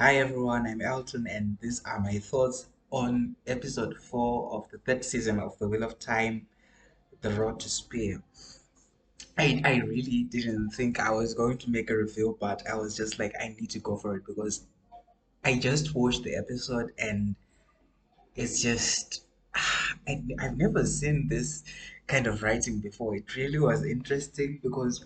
Hi everyone, I'm Elton, and these are my thoughts on episode 4 of the third season of The Wheel of Time, The Road to Spear. I really didn't think I was going to make a review, but I was just like, I need to go for it because I just watched the episode and it's just, I've never seen this kind of writing before. It really was interesting because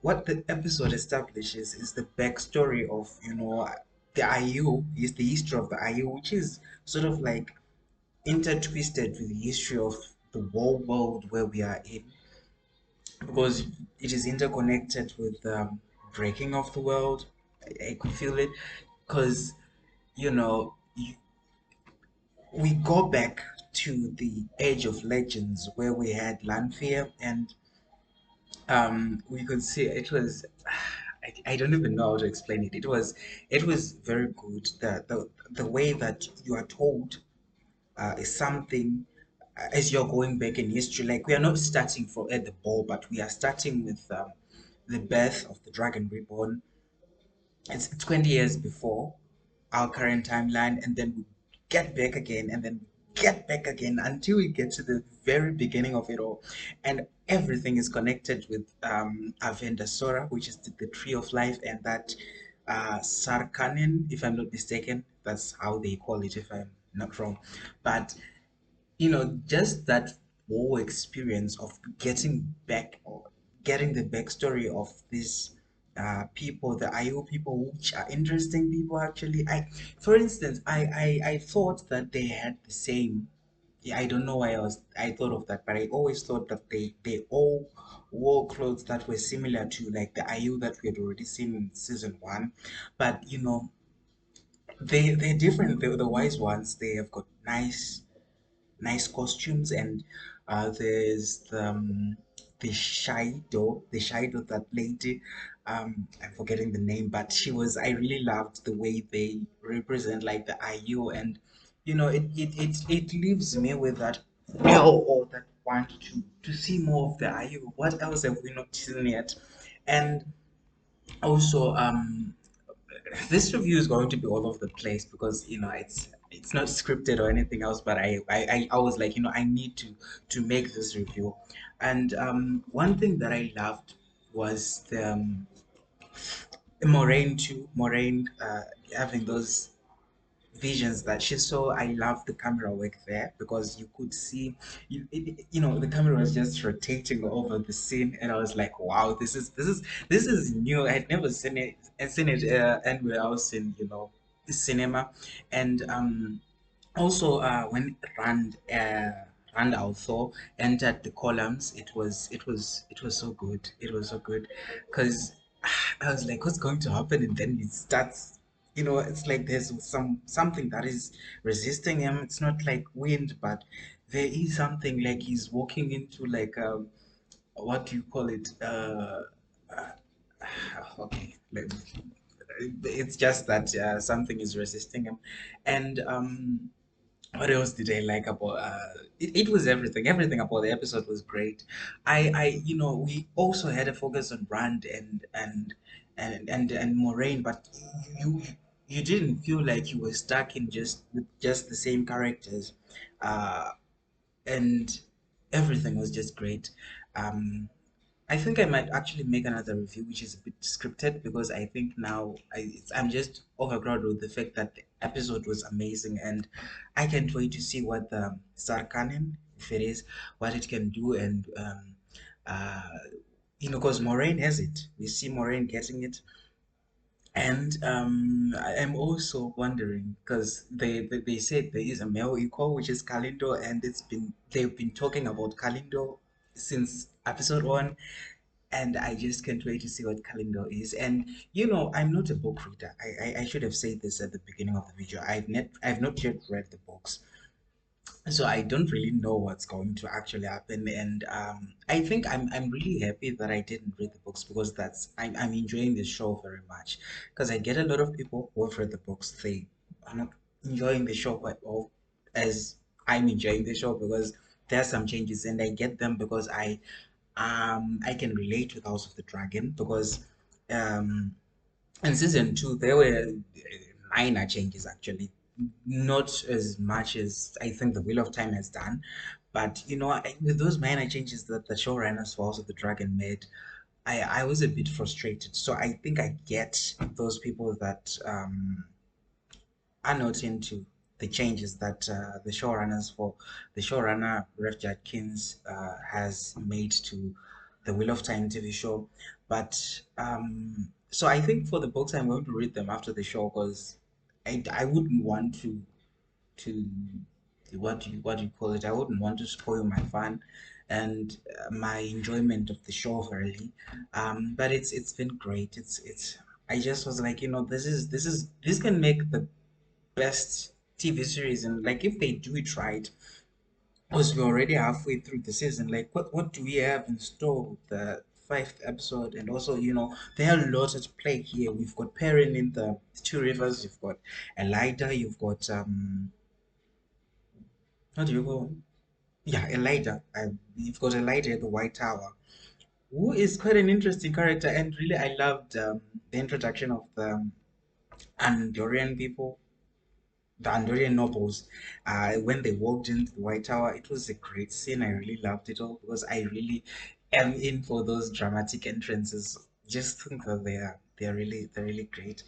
what the episode establishes is the backstory of the IU is the history of the IU, which is sort of like intertwisted with the history of the whole world where we are in, because it is interconnected with breaking of the world. I could feel it because you know you, we go back to the age of legends where we had Lanfear, and we could see it was I don't even know how to explain it. It was very good. The way that you are told is something, as you're going back in history. Like, we are not starting from at the ball, but we are starting with the birth of the Dragon Reborn. It's 20 years before our current timeline, and then we get back again, and then we get back again until we get to the very beginning of it all. And everything is connected with Avenda Sora, which is the tree of life, and that Sarkanen, if I'm not mistaken, that's how they call it, if I'm not wrong. But just that whole experience of getting back or getting the backstory of these people, the IO people, which are interesting people actually. For instance, I thought that they had the same. Yeah, I don't know why I thought of that, but I always thought that they all wore clothes that were similar to like the IU that we had already seen in season one. But they're different. The wise ones, they have got nice costumes, and there's the Shido, that lady. I'm forgetting the name, but I really loved the way they represent like the IU, and it leaves me with that well, or that want to see more of the IU. What else have we not seen yet? And also, this review is going to be all over the place because it's not scripted or anything else, but I was like, I need to make this review. And one thing that I loved was the Moraine too. Moraine having those visions that she saw. I love the camera work there because you could see, the camera was just rotating over the scene, and I was like, wow, this is new. I had never seen it anywhere else in the cinema. And also, when Rand Althor entered the columns, it was so good. It was so good because I was like, what's going to happen? And then it starts. It's like there's something that is resisting him. It's not like wind, but there is something like he's walking into like what do you call it? Okay, it's just that something is resisting him, and what else did I like about it was everything about the episode was great. We also had a focus on Rand and Moraine, but you you didn't feel like you were stuck in just the same characters. And everything was just great. um I think I might actually make another review, which is a bit scripted, because I think now I'm just overcrowded with the fact that the episode was amazing, and I can't wait to see what the Sarkanin, if it is, what it can do, and uh, because Moraine has it. We see Moraine getting it, and I am also wondering because they said there is a male equal, which is Kalindo, and they've been talking about Kalindo since episode one, and I just can't wait to see what Calendar is. And I'm not a book reader. I should have said this at the beginning of the video. I've not yet read the books, so I don't really know what's going to actually happen. And I think I'm really happy that I didn't read the books, because I'm enjoying this show very much. Because I get a lot of people who have read the books, they are not enjoying the show quite well as I'm enjoying the show, because there are some changes, and I get them because I can relate with House of the Dragon, because um In season two, there were minor changes actually, not as much as I think the Wheel of Time has done. But with those minor changes that the showrunners for House of the Dragon made, I was a bit frustrated. So I think I get those people that are not into the changes that the showrunner Rev Judkins has made to the Wheel of Time TV show. But so I think for the books, I'm going to read them after the show because I wouldn't want to what do you call it? I wouldn't want to spoil my fun and my enjoyment of the show really. But it's been great. It's I just was like, this can make the best TV series, and like if they do it right, because we're already halfway through the season, like what do we have in store with the fifth episode? And also, there are lots to play here. We've got Perrin in the Two Rivers, you've got Elida, you've got how do you go? Yeah, Elida. You've got Elida at the White Tower, who is quite an interesting character, and really I loved the introduction of the Andorian people, the Andorian nobles, when they walked into the White Tower. It was a great scene. I really loved it all because I really am in for those dramatic entrances. Just think that they're really great.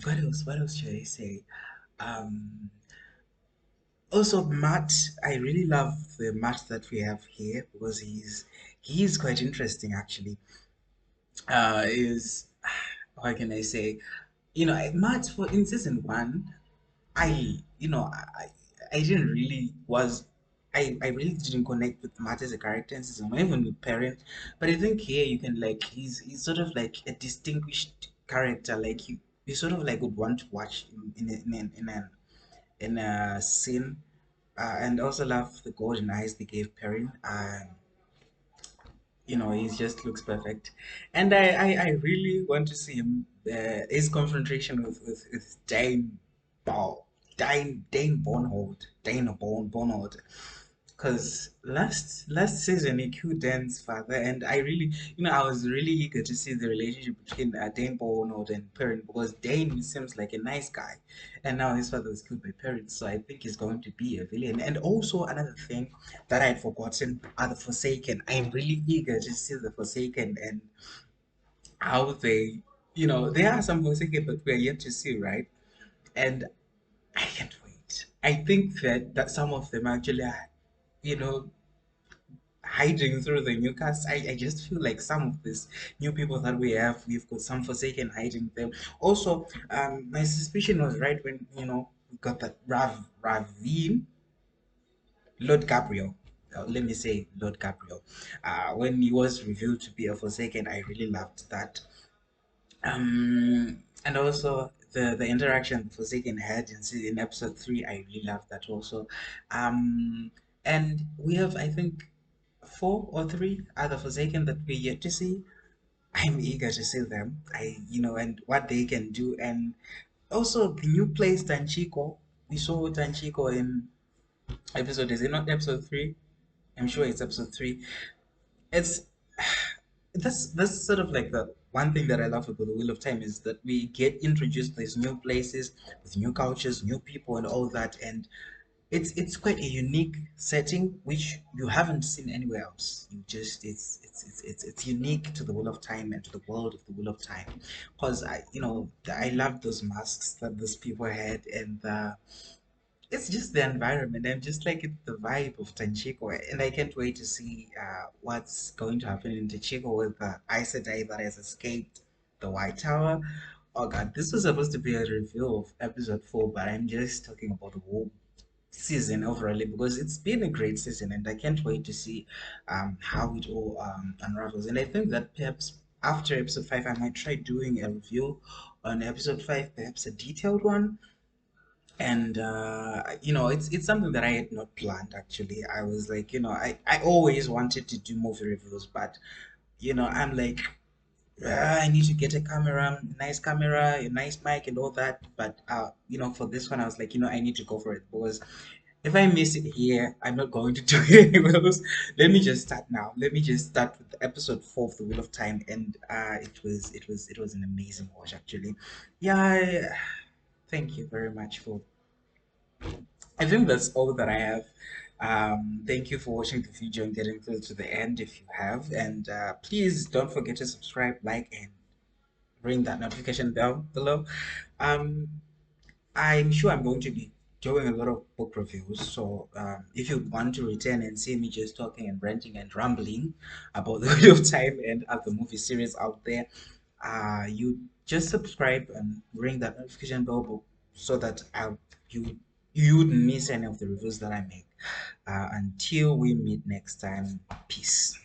What else? What else should I say? Um, Also, Matt. I really love the Matt that we have here because he's quite interesting actually. Is How can I say? Matt for in season one. I, you know, I didn't really was, I really didn't connect with Matt as a character in season one, even with Parent. But I think here you can like, he's sort of like a distinguished character. Like you sort of like would want to watch in a scene. And also love the golden eyes they gave Perrin. He just looks perfect, and I really want to see him his confrontation with Dane Bonhold, because last season he killed Dan's father, and I really, I was really eager to see the relationship between Dane Bonhold and Perrin, because Dane seems like a nice guy, and now his father was killed by Perrin, so I think he's going to be a villain. And also another thing that I had forgotten are the Forsaken. I'm really eager to see the Forsaken and how there are some Forsaken, but we're yet to see, right? And I can't wait. I think that some of them actually are, you know, hiding through the new cast. I just feel like some of these new people that we've got some Forsaken hiding them. Also, my suspicion was right when, we got that Ravine, Lord Gabriel. Let me say Lord Gabriel. When he was revealed to be a Forsaken, I really loved that. And also the interaction Forsaken had in episode three, I really loved that also. Um, and we have, I think, four or three other Forsaken that we yet to see. I'm eager to see them. And what they can do, and also the new place Tanchiko. We saw Tanchiko in episode. Is it not episode three? I'm sure it's episode three. It's that's sort of like the one thing that I love about the Wheel of Time is that we get introduced to these new places with new cultures, new people, and all that, and it's quite a unique setting which you haven't seen anywhere else. You just it's unique to the Wheel of Time and to the world of the Wheel of Time, because I love those masks that those people had, and it's just the environment. I'm just like the vibe of Tanchiko, and I can't wait to see what's going to happen in Tanchiko with the Aes Sedai that has escaped the White Tower. Oh God, this was supposed to be a review of episode four, but I'm just talking about the whole season overall because it's been a great season, and I can't wait to see how it all unravels. And I think that perhaps after episode five, I might try doing a review on episode five, perhaps a detailed one, and it's something that I had not planned actually. I was like, I always wanted to do movie reviews, but I'm like, I need to get a camera, a nice mic, and all that. But for this one, I was like, I need to go for it because If I miss it here, I'm not going to do it anywhere else. Let me just start now. Let me just start with episode 4 of The Wheel of Time, and it was an amazing watch actually. Yeah, thank you very much for. I think that's all that I have. Thank you for watching the video and getting through to the end if you have, and please don't forget to subscribe, like, and ring that notification bell below. Um, I'm sure I'm going to be doing a lot of book reviews. So if you want to return and see me just talking and ranting and rambling about the Wheel of Time and other movie series out there, you just subscribe and ring that notification bell so that you you wouldn't miss any of the reviews that I make. Until we meet next time, peace.